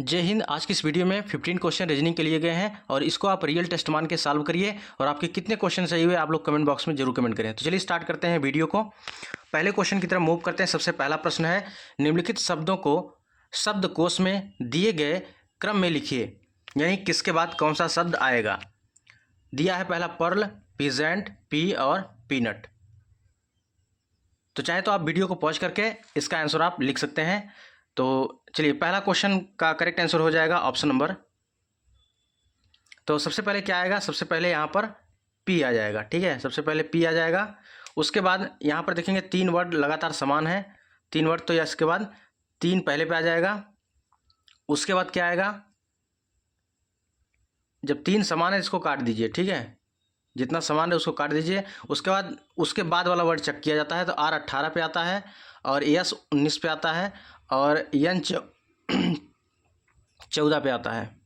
जय हिंद। आज की इस वीडियो में 15 क्वेश्चन रीजनिंग के लिए गए हैं और इसको आप रियल टेस्ट मान के सॉल्व करिए और आपके कितने क्वेश्चन सही हुए आप लोग कमेंट बॉक्स में जरूर कमेंट करें। तो चलिए स्टार्ट करते हैं वीडियो को। पहले क्वेश्चन की तरफ मूव करते हैं। सबसे पहला प्रश्न है, निम्नलिखित शब्दों को शब्दकोश में दिए गए क्रम में लिखिए, यानी किसके बाद कौन सा शब्द आएगा। दिया है पहला पर्ल, पीजेंट, पी और पीनट। तो चाहे तो आप वीडियो को पॉज करके इसका आंसर आप लिख सकते हैं। तो चलिए, पहला क्वेश्चन का करेक्ट आंसर हो जाएगा ऑप्शन नंबर। तो सबसे पहले क्या आएगा, सबसे पहले यहाँ पर पी आ जाएगा। ठीक है, सबसे पहले पी आ जाएगा। उसके बाद यहाँ पर देखेंगे 3 वर्ड लगातार समान है, 3 वर्ड, तो इसके बाद 3 पहले पे आ जाएगा। उसके बाद क्या आएगा, जब 3 समान है इसको काट दीजिए। ठीक है, जितना समान है उसको काट दीजिए। उसके बाद वाला वर्ड चेक किया जाता है, तो आर 18 पे आता है और एस 19 पे आता है और एन 14 पे आता है।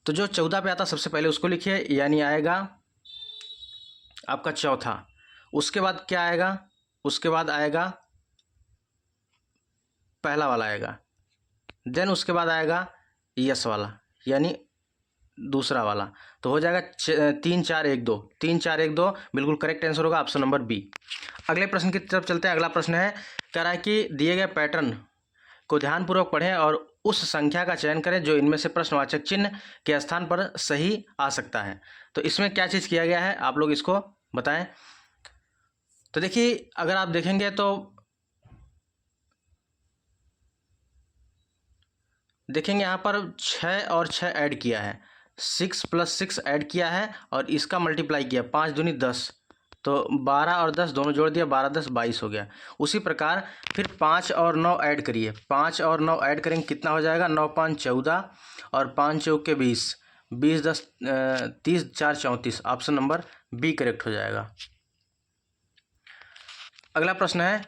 तो जो 14 पे आता है सबसे पहले उसको लिखिए, यानी आएगा आपका चौथा। उसके बाद क्या आएगा, उसके बाद आएगा पहला वाला आएगा, देन उसके बाद आएगा यस वाला, यानी दूसरा वाला। तो हो जाएगा 3 4 1 2, 3 4 1 2 बिल्कुल करेक्ट आंसर होगा ऑप्शन नंबर बी। अगले प्रश्न की तरफ चलते हैं। अगला प्रश्न है, कह रहा है कि दिए गए पैटर्न को ध्यानपूर्वक पढ़ें और उस संख्या का चयन करें जो इनमें से प्रश्नवाचक चिन्ह के स्थान पर सही आ सकता है। तो इसमें क्या चीज़ किया गया है आप लोग इसको बताएं। तो देखिए, अगर आप देखेंगे तो देखेंगे यहाँ पर 6 और 6 ऐड किया है, 6 + 6 ऐड किया है और इसका मल्टीप्लाई किया, 5 दूनी 10, तो 12 और 10 दोनों जोड़ दिया, 12 10 22 हो गया। उसी प्रकार फिर 5 और 9 ऐड करिए, 5 और 9 ऐड करेंगे कितना हो जाएगा, 9 5 14 और 5 चौके 20, 20 10 30, 4 34, ऑप्शन नंबर बी करेक्ट हो जाएगा। अगला प्रश्न है,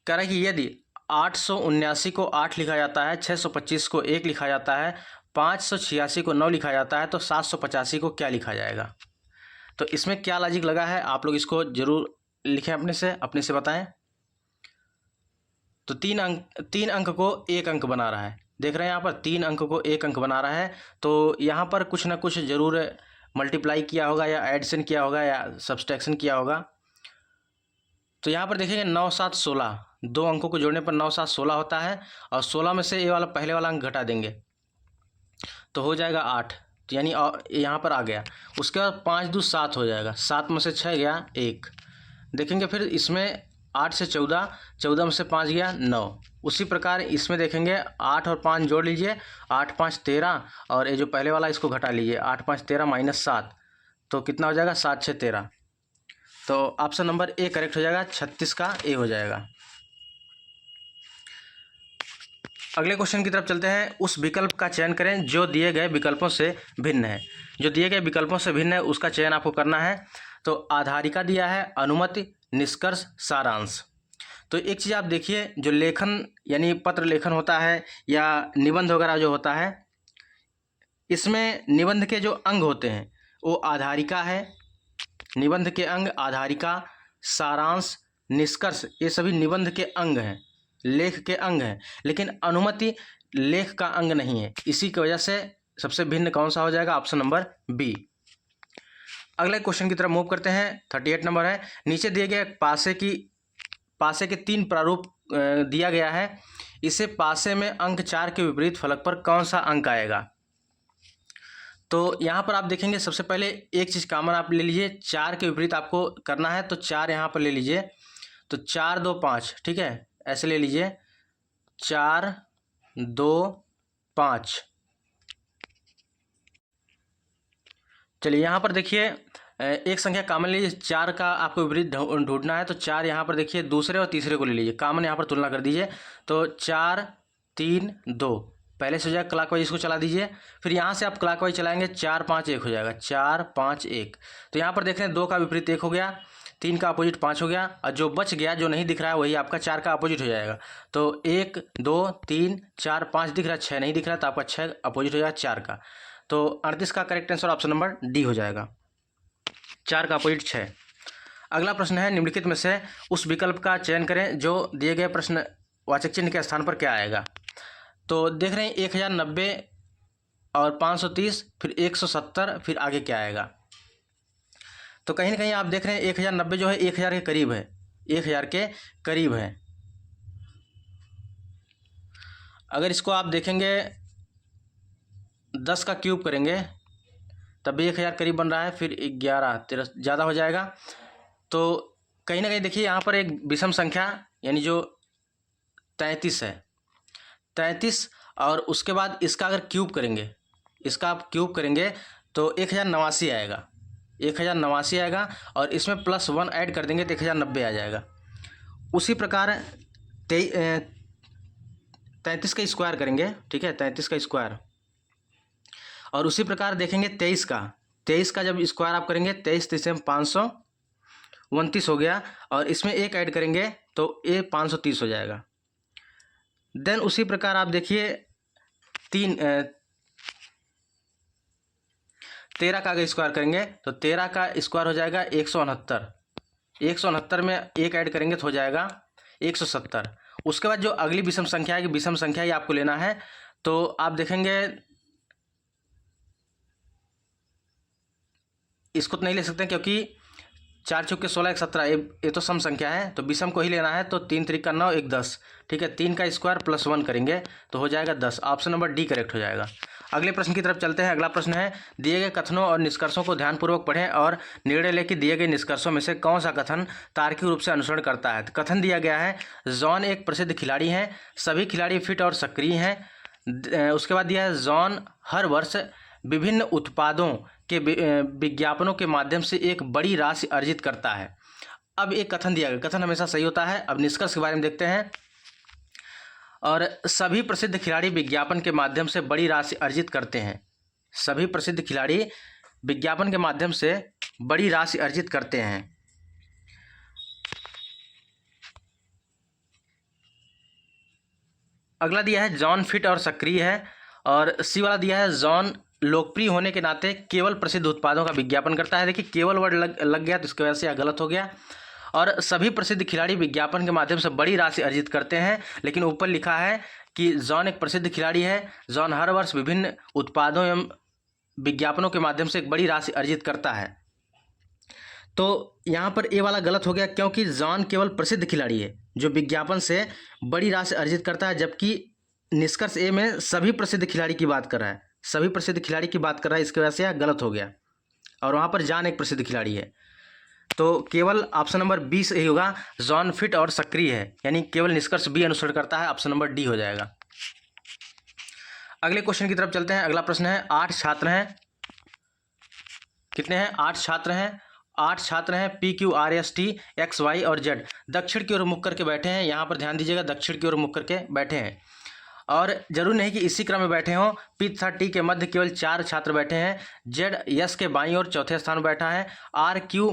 कह रहा है कि यदि 879 को 8 लिखा जाता है, 625 को 1 लिखा जाता है, 586 को 9 लिखा जाता है, तो 785 को क्या लिखा जाएगा। तो इसमें क्या लॉजिक लगा है आप लोग इसको जरूर लिखें, अपने से बताएं। तो 3 अंक को 1 अंक बना रहा है, देख रहे हैं यहाँ पर 3 अंक को 1 अंक बना रहा है, तो यहाँ पर कुछ ना कुछ जरूर मल्टीप्लाई किया होगा या एडिशन किया होगा या सब्सट्रैक्शन किया होगा। तो यहाँ पर देखेंगे 9 7 16, 2 अंकों को जोड़ने पर 9 7 16 होता है और 16 में से ये वाला पहले वाला अंक घटा देंगे तो हो जाएगा 8, तो यानी यहाँ पर आ गया। उसके बाद 5 2 7 हो जाएगा, 7 में से 6 गया 1। देखेंगे फिर इसमें 8 से 14, 14 में से 5 गया 9। उसी प्रकार इसमें देखेंगे 8 और 5 जोड़ लीजिए, 8 5 13 और ये जो पहले वाला इसको घटा लीजिए, 8 5 13 -7, तो कितना हो जाएगा, 7 6 13। तो ऑप्शन नंबर ए करेक्ट हो जाएगा, 36 का ए हो जाएगा। अगले क्वेश्चन की तरफ चलते हैं। उस विकल्प का चयन करें जो दिए गए विकल्पों से भिन्न है। जो दिए गए विकल्पों से भिन्न है उसका चयन आपको करना है। तो आधारिका दिया है, अनुमति, निष्कर्ष, सारांश। तो एक चीज़ आप देखिए, जो लेखन यानी पत्र लेखन होता है या निबंध वगैरह जो होता है, इसमें निबंध के जो अंग होते हैं वो आधारिका है, निबंध के अंग आधारिका, सारांश, निष्कर्ष, ये सभी निबंध के अंग हैं, लेख के अंग हैं। लेकिन अनुमति लेख का अंग नहीं है, इसी की वजह से सबसे भिन्न कौन सा हो जाएगा, ऑप्शन नंबर बी। अगले क्वेश्चन की तरफ मूव करते हैं। 38 नंबर है, नीचे दिए गए पासे के 3 प्रारूप दिया गया है, इसे पासे में अंक 4 के विपरीत फलक पर कौन सा अंक आएगा। तो यहाँ पर आप देखेंगे सबसे पहले एक चीज़ कॉमन आप ले लीजिए, 4 के विपरीत आपको करना है, तो 4 यहाँ पर ले लीजिए, तो 4 2 5, ठीक है, ऐसे ले लीजिए, 4 2 5। चलिए यहाँ पर देखिए, एक संख्या कॉमन लीजिए, 4 का आपको विपरीत ढूंढना है, तो 4 यहाँ पर देखिए दूसरे और तीसरे को ले लीजिए, कॉमन यहाँ पर तुलना कर दीजिए, तो 4 3 2, पहले से हो जाएगा क्लॉकवाइज, इसको चला दीजिए, फिर यहाँ से आप क्लॉकवाइज चलाएंगे, 4 5 1 हो जाएगा, 4 5 1। तो यहाँ पर देख रहे हैं 2 का विपरीत 1 हो गया, 3 का अपोजिट 5 हो गया, और जो बच गया जो नहीं दिख रहा है वही आपका 4 का अपोजिट हो जाएगा। तो 1 2 3 4 5 दिख रहा है, 6 नहीं दिख रहा है, तो आपका 6 अपोजिट हो जाएगा 4 का। तो 38 का correct answer option number D हो जाएगा, 4 का अपोजिट 6। अगला प्रश्न है, निम्नलिखित में से उस विकल्प का चयन करें जो दिए गए प्रश्नवाचक चिन्ह के स्थान पर क्या आएगा। तो देख रहे हैं 1090 और 530, फिर 170, फिर आगे क्या आएगा। तो कहीं ना कहीं आप देख रहे हैं 1090 जो है 1000 के करीब है, 1000 के करीब है। अगर इसको आप देखेंगे 10 का क्यूब करेंगे तब भी 1000 करीब बन रहा है, फिर 11, 13 ज़्यादा हो जाएगा। तो कहीं ना कहीं देखिए यहाँ पर एक विषम संख्या यानी जो 33 है, 33, और उसके बाद इसका अगर क्यूब करेंगे, इसका आप क्यूब करेंगे तो 1089 आएगा, 1089 आएगा, और इसमें +1 ऐड कर देंगे तो 1090 आ जाएगा। उसी प्रकार 33 का स्क्वायर करेंगे, ठीक है, 33 का स्क्वायर, और उसी प्रकार देखेंगे 23 का जब स्क्वायर आप करेंगे 23 3 529 हो गया, और इसमें 1 ऐड करेंगे तो ये 530 हो जाएगा। देन उसी प्रकार आप देखिए 13 का अगर स्क्वायर करेंगे तो 13 का स्क्वायर हो जाएगा 169, 169 में 1 ऐड करेंगे तो हो जाएगा 170। उसके बाद जो अगली विषम संख्या है, विषम संख्या ही आपको लेना है, तो आप देखेंगे इसको तो नहीं ले सकते क्योंकि 4 चौके 16 1 17 ये तो सम संख्या है, तो विषम को ही लेना है। तो 3 3 9 1 10, ठीक है, 3 का स्क्वायर +1 करेंगे तो हो जाएगा 10। ऑप्शन नंबर डी करेक्ट हो जाएगा। अगले प्रश्न की तरफ चलते हैं। अगला प्रश्न है, दिए गए कथनों और निष्कर्षों को ध्यानपूर्वक पढ़ें और निर्णय लें कि दिए गए निष्कर्षों में से कौन सा कथन तार्किक रूप से अनुसरण करता है। तो कथन दिया गया है, जॉन एक प्रसिद्ध खिलाड़ी हैं, सभी खिलाड़ी फिट और सक्रिय हैं। उसके बाद दिया है, जॉन हर वर्ष विभिन्न उत्पादों के विज्ञापनों के माध्यम से एक बड़ी राशि अर्जित करता है। अब एक कथन दिया गया, कथन हमेशा सही होता है। अब निष्कर्ष के बारे में देखते हैं। और सभी प्रसिद्ध खिलाड़ी विज्ञापन के माध्यम से बड़ी राशि अर्जित करते हैं, सभी प्रसिद्ध खिलाड़ी विज्ञापन के माध्यम से बड़ी राशि अर्जित करते हैं। अगला दिया है, जॉन फिट और सक्रिय है, और सी वाला दिया है, जॉन लोकप्रिय होने के नाते केवल प्रसिद्ध उत्पादों का विज्ञापन करता है। देखिए केवल वर्ड लग गया तो इसकी वजह से यह गलत हो गया। और सभी प्रसिद्ध खिलाड़ी विज्ञापन के माध्यम से बड़ी राशि अर्जित करते हैं, लेकिन ऊपर लिखा है कि जॉन एक प्रसिद्ध खिलाड़ी है, जॉन हर वर्ष विभिन्न उत्पादों एवं विज्ञापनों के माध्यम से एक बड़ी राशि अर्जित करता है। तो यहाँ पर ए वाला गलत हो गया क्योंकि जॉन केवल प्रसिद्ध खिलाड़ी है जो विज्ञापन से बड़ी राशि अर्जित करता है, जबकि निष्कर्ष ए में सभी प्रसिद्ध खिलाड़ी की बात कर रहा है, सभी प्रसिद्ध खिलाड़ी की बात कर रहा है, इसकी वजह से यह गलत हो गया। और वहाँ पर जॉन एक प्रसिद्ध खिलाड़ी है, तो केवल ऑप्शन नंबर 20 यही होगा, जॉन फिट और सक्रिय है, यानी केवल निष्कर्ष बी अनुसरण करता है। ऑप्शन नंबर डी हो जाएगा। अगले क्वेश्चन की तरफ चलते हैं। अगला प्रश्न है, 8 छात्र हैं, कितने हैं? 8 छात्र हैं, 8 छात्र हैं, PQRST XY और Z दक्षिण की ओर मुख करके बैठे हैं। यहाँ पर ध्यान दीजिएगा, दक्षिण की ओर मुख करके बैठे हैं, और जरूर नहीं कि इसी क्रम में बैठे हों। P तथा T के मध्य केवल 4 छात्र बैठे हैं। Z यस के बाईं ओर चौथे स्थान पर बैठा है। R Q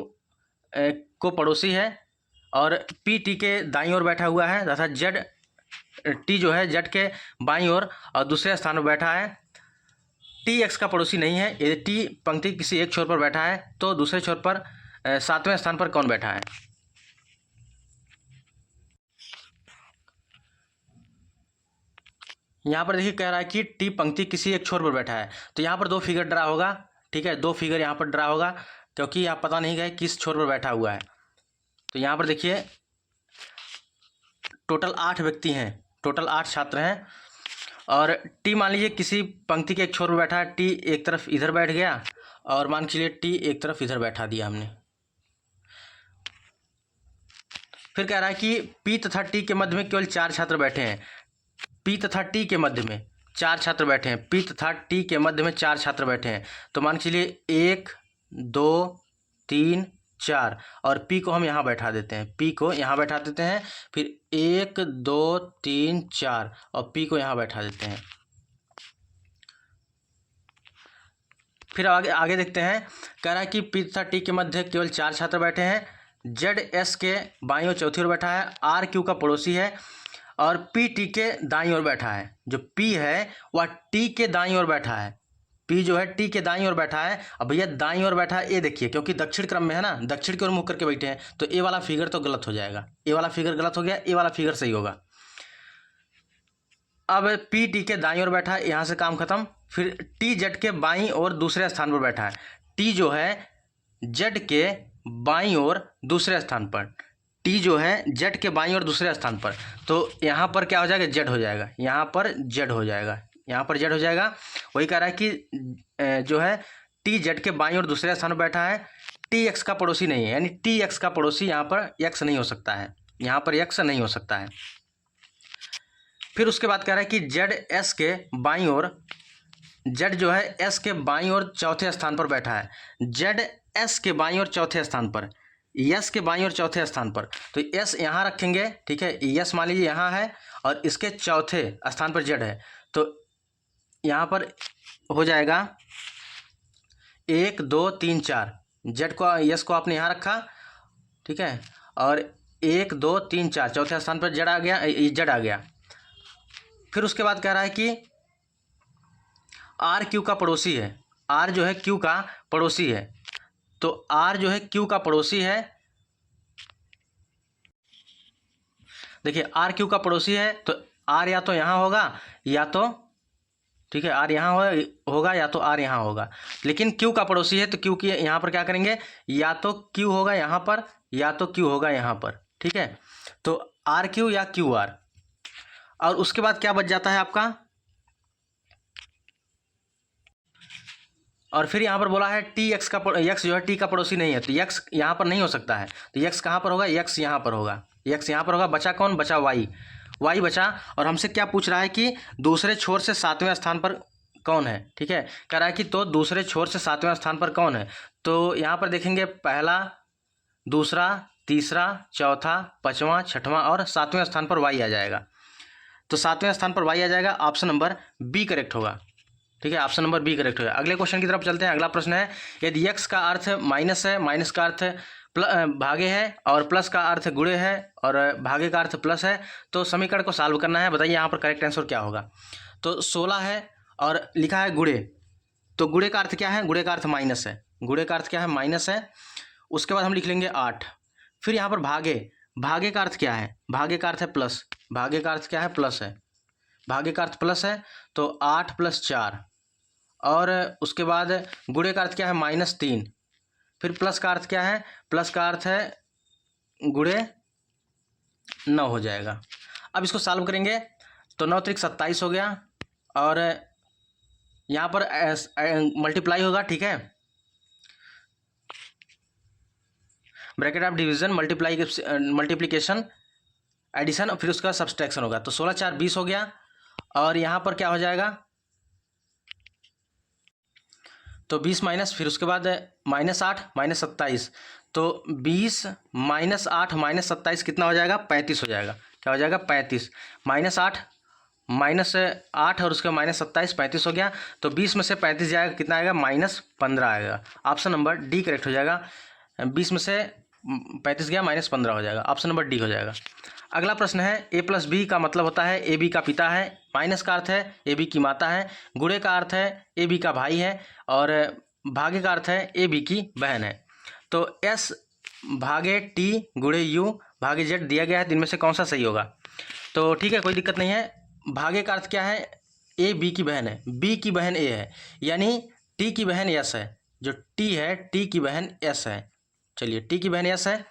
को पड़ोसी है, और P T के दाईं ओर बैठा हुआ है, तथा Z T जो है Z के बाईं ओर और दूसरे स्थान पर बैठा है। T X का पड़ोसी नहीं है। यदि T पंक्ति किसी एक छोर पर बैठा है तो दूसरे छोर पर 7वें स्थान पर कौन बैठा है? यहाँ पर देखिए कह रहा है कि T पंक्ति किसी एक छोर पर बैठा है, तो यहाँ पर 2 फिगर ड्रा होगा, ठीक है, 2 फिगर यहाँ पर ड्रा होगा, क्योंकि आप पता नहीं गए किस छोर पर बैठा हुआ है। तो यहाँ पर देखिए टोटल 8 व्यक्ति हैं, टोटल 8 छात्र हैं, और T मान लीजिए किसी पंक्ति के एक छोर पर बैठा है। T एक तरफ इधर बैठ गया, और मान लीजिए T एक तरफ इधर बैठा दिया हमने। फिर कह रहा है कि P तथा T के मध्य में केवल 4 छात्र बैठे हैं। P तथा T के मध्य में 4 छात्र बैठे हैं, P तथा T के मध्य में 4 छात्र बैठे हैं। तो मान के चलिए 1 2 3 4, और P को हम यहाँ बैठा देते हैं, P को यहाँ बैठा देते हैं। फिर 1 2 3 4, और P को यहाँ बैठा देते हैं। फिर आगे देखते हैं। कह रहा है कि P तथा T के मध्य केवल 4 छात्र बैठे हैं। Z S के बाईं ओर चौथी ओर बैठा है। R Q का पड़ोसी है, और P T के दाईं ओर बैठा है। जो P है वह T के दाईं ओर बैठा है, P जो है T के दाईं ओर बैठा है। अब भैया दाईं ओर बैठा है, ये देखिए, क्योंकि दक्षिण क्रम में है ना, दक्षिण की ओर मुख करके बैठे हैं, तो ए वाला फिगर तो गलत हो जाएगा, ए वाला फिगर गलत हो गया, ए वाला फिगर सही होगा। अब P T के दाईं ओर बैठा है, यहाँ से काम खत्म। फिर टी जेड के बाईं ओर दूसरे स्थान पर बैठा है। टी जो है जेड के बाईं ओर दूसरे स्थान पर, टी जो है जेड के बाईं ओर दूसरे स्थान पर, तो यहाँ पर क्या हो जाएगा, जेड हो जाएगा, यहाँ पर जेड हो जाएगा, यहाँ पर जेड हो जाएगा। वही कह रहा है कि जो है टी जेड के बाईं ओर दूसरे स्थान पर बैठा है, टी एक्स का पड़ोसी नहीं है, यानी टी एक्स का पड़ोसी यहाँ पर एक्स नहीं हो सकता है, यहाँ पर एक्स नहीं हो सकता है। फिर उसके बाद कह रहा है कि जेड एस के बाईं ओर, जेड जो है एस के बाईं ओर चौथे स्थान पर बैठा है, जेड एस के बाईं ओर चौथे स्थान पर, यस के बाईं ओर चौथे स्थान पर, तो एस यहाँ रखेंगे, ठीक है, यस मान लीजिए यहाँ है और इसके चौथे स्थान पर जेड है, तो यहाँ पर हो जाएगा 1 2 3 4, जेड को यस को आपने यहाँ रखा, ठीक है, और 1 2 3 4 चौथे स्थान पर जेड आ गया, जेड आ गया। फिर उसके बाद कह रहा है कि आर क्यू का पड़ोसी है, आर जो है क्यू का पड़ोसी है, तो आर जो है क्यू का पड़ोसी है, देखिए आर क्यू का पड़ोसी है, तो आर या तो यहाँ होगा या तो, ठीक है, आर यहाँ होगा या तो आर यहाँ होगा, लेकिन क्यू का पड़ोसी है तो क्यू की यहाँ पर क्या करेंगे, या तो क्यू होगा यहाँ पर या तो क्यू होगा यहाँ पर, ठीक है, तो आर क्यू या क्यू आर। और उसके बाद क्या बच जाता है आपका, और फिर यहाँ पर बोला है टी एक्स का, एक्स जो है टी का पड़ोसी नहीं है, तो एक्स यहाँ पर नहीं हो सकता है, तो एक्स कहाँ पर होगा, एक्स यहाँ पर होगा, एक्स यहाँ पर होगा, बचा कौन, बचा वाई, वाई बचा। और हमसे क्या पूछ रहा है कि दूसरे छोर से 7वें स्थान पर कौन है, ठीक है, कह रहा है कि तो दूसरे छोर से 7वें स्थान पर कौन है, तो यहाँ पर देखेंगे पहला, दूसरा, तीसरा, चौथा, पाँचवां, छठवां और 7वें स्थान पर वाई आ जाएगा, तो 7वें स्थान पर वाई आ जाएगा, ऑप्शन नंबर बी करेक्ट होगा, ठीक है, ऑप्शन नंबर बी करेक्ट होगा। अगले क्वेश्चन की तरफ चलते हैं। अगला प्रश्न है, यदि एक्स का अर्थ माइनस है, माइनस का अर्थ भागे है और प्लस का अर्थ गुणे है और भागे का अर्थ प्लस है, तो समीकरण को सॉल्व करना है, बताइए यहाँ पर करेक्ट आंसर क्या होगा। तो 16 है और लिखा है गुणे, तो गुणे का अर्थ क्या है, गुणे का अर्थ माइनस है, गुणे का अर्थ क्या है, माइनस है। उसके बाद हम लिख लेंगे 8, फिर यहाँ पर भागे, भागे का अर्थ क्या है, भागे का अर्थ है प्लस, भागे का अर्थ क्या है, प्लस है, भागे का अर्थ प्लस है, तो 8 + 4, और उसके बाद गुणे का अर्थ क्या है, -3, फिर प्लस का अर्थ क्या है, प्लस का अर्थ है गुणे 9 हो जाएगा। अब इसको सॉल्व करेंगे तो 9 × 27 हो गया और यहाँ पर मल्टीप्लाई होगा, ठीक है, bracket of division, multiplication, addition और फिर उसका सब्सट्रैक्शन होगा, तो 16 × 4 = 20 हो गया और यहाँ पर क्या हो जाएगा, तो 20 माइनस, फिर उसके बाद -8 -27, तो 20 - 8 - 27 कितना हो जाएगा, 35 हो जाएगा, क्या हो जाएगा, 35, -8 -8 और उसके -27 35 हो गया, तो 20 में से 35 जाएगा, कितना आएगा, -15 आएगा, ऑप्शन नंबर डी करेक्ट हो जाएगा। 20 में से 35 गया, -15 हो जाएगा, ऑप्शन नंबर डी हो जाएगा। अगला प्रश्न है, a + b का मतलब होता है ए बी का पिता है, माइनस का अर्थ है ए बी की माता है, गुणे का अर्थ है ए बी का भाई है और भागे का अर्थ है ए बी की बहन है। तो s भागे t गुणे u भागे z दिया गया है, तो इनमें से कौन सा सही होगा। तो ठीक है, कोई दिक्कत नहीं है। भागे का अर्थ क्या है, ए बी की बहन है, बी की बहन ए है, यानी टी की बहन यस है, जो टी है टी की बहन एस है, चलिए टी की बहन एस है।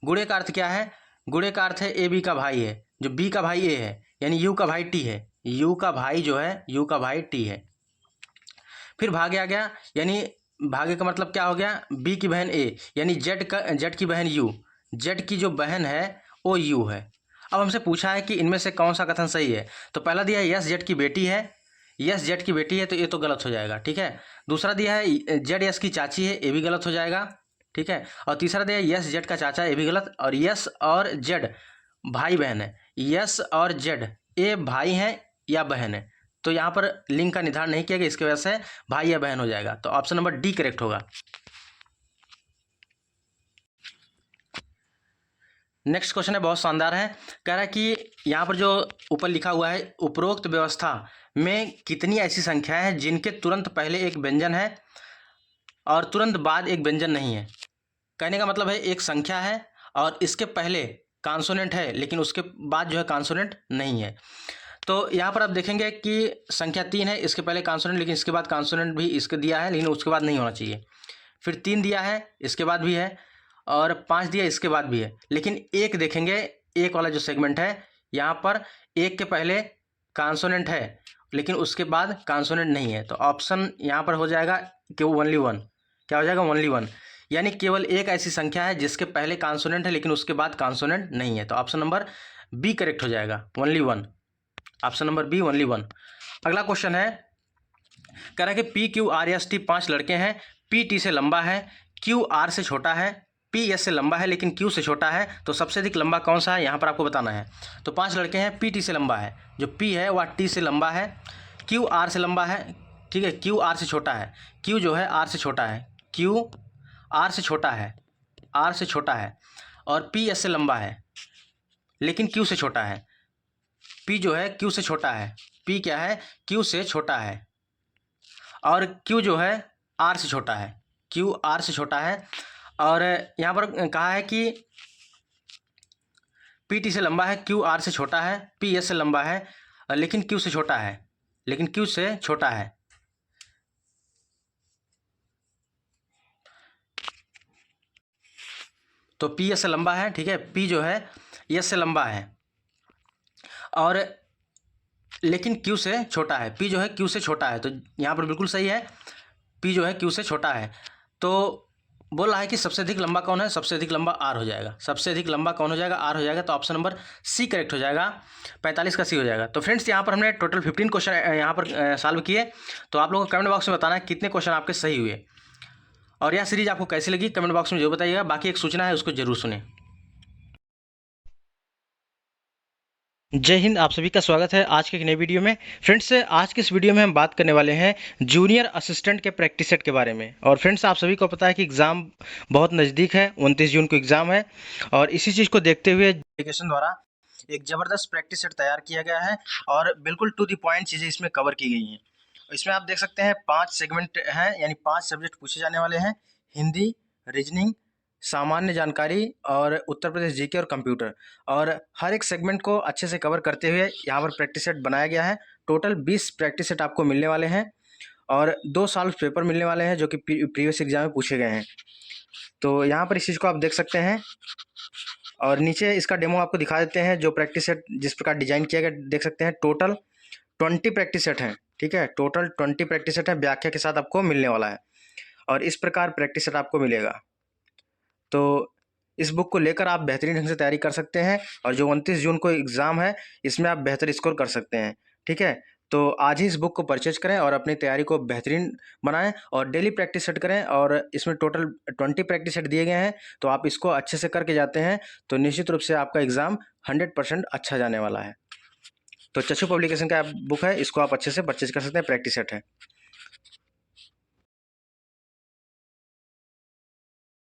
गुणे का अर्थ क्या है, गुणे का अर्थ है ए बी का भाई है, जो बी का भाई ए है, यानी यू का भाई टी है, यू का भाई जो है यू का भाई टी है। फिर भागे आ गया, यानी भागे का मतलब क्या हो गया, बी की बहन ए, यानी जेड की बहन यू, जेड की जो बहन है वो यू है। अब हमसे पूछा है कि इनमें से कौन सा कथन सही है, तो पहला दिया है यस जेड की बेटी है, यस जेड की बेटी है, तो ये तो गलत हो जाएगा, ठीक है। दूसरा दिया है जेड यस की चाची है, ये भी गलत हो जाएगा, ठीक है। और तीसरा दिया है यस जेड का चाचा, ये भी गलत। और यस और जेड भाई बहन है, यस और जेड ये भाई हैं या बहन है, तो यहाँ पर लिंग का निर्धारण नहीं किया गया, इसकी वजह से भाई या बहन हो जाएगा, तो ऑप्शन नंबर डी करेक्ट होगा। नेक्स्ट क्वेश्चन है, बहुत शानदार है, कह रहा है कि यहाँ पर जो ऊपर लिखा हुआ है, उपरोक्त व्यवस्था में कितनी ऐसी संख्याएं हैं जिनके तुरंत पहले एक व्यंजन है और तुरंत बाद एक व्यंजन नहीं है। कहने का मतलब है एक संख्या है और इसके पहले कॉन्सोनेंट है लेकिन उसके बाद जो है कॉन्सोनेंट नहीं है। तो यहाँ पर आप देखेंगे कि संख्या 3 है, इसके पहले कॉन्सोनेंट, लेकिन इसके बाद कॉन्सोनेंट भी इसके दिया है, लेकिन उसके बाद नहीं होना चाहिए। फिर 3 दिया है, इसके बाद भी है, और 5 दिया, इसके बाद भी है। लेकिन 1 देखेंगे, 1 वाला जो सेगमेंट है, यहाँ पर 1 के पहले कॉन्सोनेंट है, लेकिन उसके बाद कॉन्सोनेंट नहीं है। तो ऑप्शन यहाँ पर हो जाएगा कि ओनली 1। क्या हो जाएगा? ओनली 1, यानी केवल एक ऐसी संख्या है जिसके पहले कॉन्सोनेंट है लेकिन उसके बाद कॉन्सोनेंट नहीं है। तो ऑप्शन नंबर बी करेक्ट हो जाएगा, only 1। Option number B, only 1। अगला क्वेश्चन है, कह रहा है कि P Q R S T 5 लड़के हैं, पी टी से लंबा है, क्यू आर से छोटा है, पी एस से लंबा है लेकिन क्यू से छोटा है, तो सबसे अधिक लंबा कौन सा है, यहाँ पर आपको बताना है। तो 5 लड़के हैं, पी टी से लंबा है, जो पी है वह टी से लंबा है, क्यू आर से लंबा है, ठीक है, क्यू आर से छोटा है, क्यू जो है आर से छोटा है, क्यू आर से छोटा है, आर से छोटा है, और पी एस से लंबा है लेकिन क्यू से छोटा है। पी जो है क्यू से छोटा है, पी क्या है, क्यू से छोटा है, और क्यू जो है आर से छोटा है, क्यू आर से छोटा है। और यहाँ पर कहा है कि पी टी से लंबा है, क्यू आर से छोटा है, पी एस से लंबा है, लेकिन क्यू से छोटा है, लेकिन क्यू से छोटा है। तो पी एस से लंबा है, ठीक है, पी जो है एस से लंबा है, और लेकिन क्यू से छोटा है, पी जो है क्यू से छोटा है। तो यहाँ पर बिल्कुल सही है, पी जो है क्यू से छोटा है। तो बोल रहा है कि सबसे अधिक लंबा कौन है, सबसे अधिक लंबा आर हो जाएगा, सबसे अधिक लंबा कौन हो जाएगा, आर हो जाएगा। तो ऑप्शन नंबर सी करेक्ट हो जाएगा, 45 का सी हो जाएगा। तो फ्रेंड्स यहाँ पर हमने टोटल 15 क्वेश्चन यहाँ पर सॉल्व किए। तो आप लोगों को कमेंट बॉक्स में बताना है कितने क्वेश्चन आपके सही हुए, और यह सीरीज आपको कैसी लगी कमेंट बॉक्स में जरूर बताइएगा। बाकी एक सूचना है, उसको जरूर सुने। जय हिंद, आप सभी का स्वागत है आज के एक नई वीडियो में। फ्रेंड्स, आज के इस वीडियो में हम बात करने वाले हैं जूनियर असिस्टेंट के प्रैक्टिस सेट के बारे में। और फ्रेंड्स, आप सभी को पता है कि एग्ज़ाम बहुत नज़दीक है, 29 जून को एग्ज़ाम है, और इसी चीज़ को देखते हुए एजुकेशन द्वारा एक ज़बरदस्त प्रैक्टिस सेट तैयार किया गया है, और बिल्कुल टू द पॉइंट चीज़ें इसमें कवर की गई हैं। इसमें आप देख सकते हैं 5 सेगमेंट हैं, यानी 5 सब्जेक्ट पूछे जाने वाले हैं, हिंदी, रीजनिंग, सामान्य जानकारी, और उत्तर प्रदेश जीके और कंप्यूटर। और हर एक सेगमेंट को अच्छे से कवर करते हुए यहाँ पर प्रैक्टिस सेट बनाया गया है। टोटल 20 प्रैक्टिस सेट आपको मिलने वाले हैं, और 2 सॉल्व पेपर मिलने वाले हैं जो कि प्रीवियस एग्जाम में पूछे गए हैं। तो यहाँ पर इस चीज़ को आप देख सकते हैं, और नीचे इसका डेमो आपको दिखा देते हैं। जो प्रैक्टिस सेट जिस प्रकार डिजाइन किया गया देख सकते हैं। टोटल 20 प्रैक्टिस सेट हैं, ठीक है, टोटल 20 प्रैक्टिस सेट है, व्याख्या के साथ आपको मिलने वाला है, और इस प्रकार प्रैक्टिस सेट आपको मिलेगा। तो इस बुक को लेकर आप बेहतरीन ढंग से तैयारी कर सकते हैं, और जो 29 जून को एग्ज़ाम है इसमें आप बेहतर स्कोर कर सकते हैं, ठीक है। तो आज ही इस बुक को परचेज करें और अपनी तैयारी को बेहतरीन बनाएं, और डेली प्रैक्टिस सेट करें। और इसमें टोटल 20 प्रैक्टिस सेट दिए गए हैं, तो आप इसको अच्छे से करके जाते हैं तो निश्चित रूप से आपका एग्ज़ाम 100% अच्छा जाने वाला है। तो चक्षु पब्लिकेशन का बुक है, इसको आप अच्छे से परचेज कर सकते हैं, प्रैक्टिस सेट है।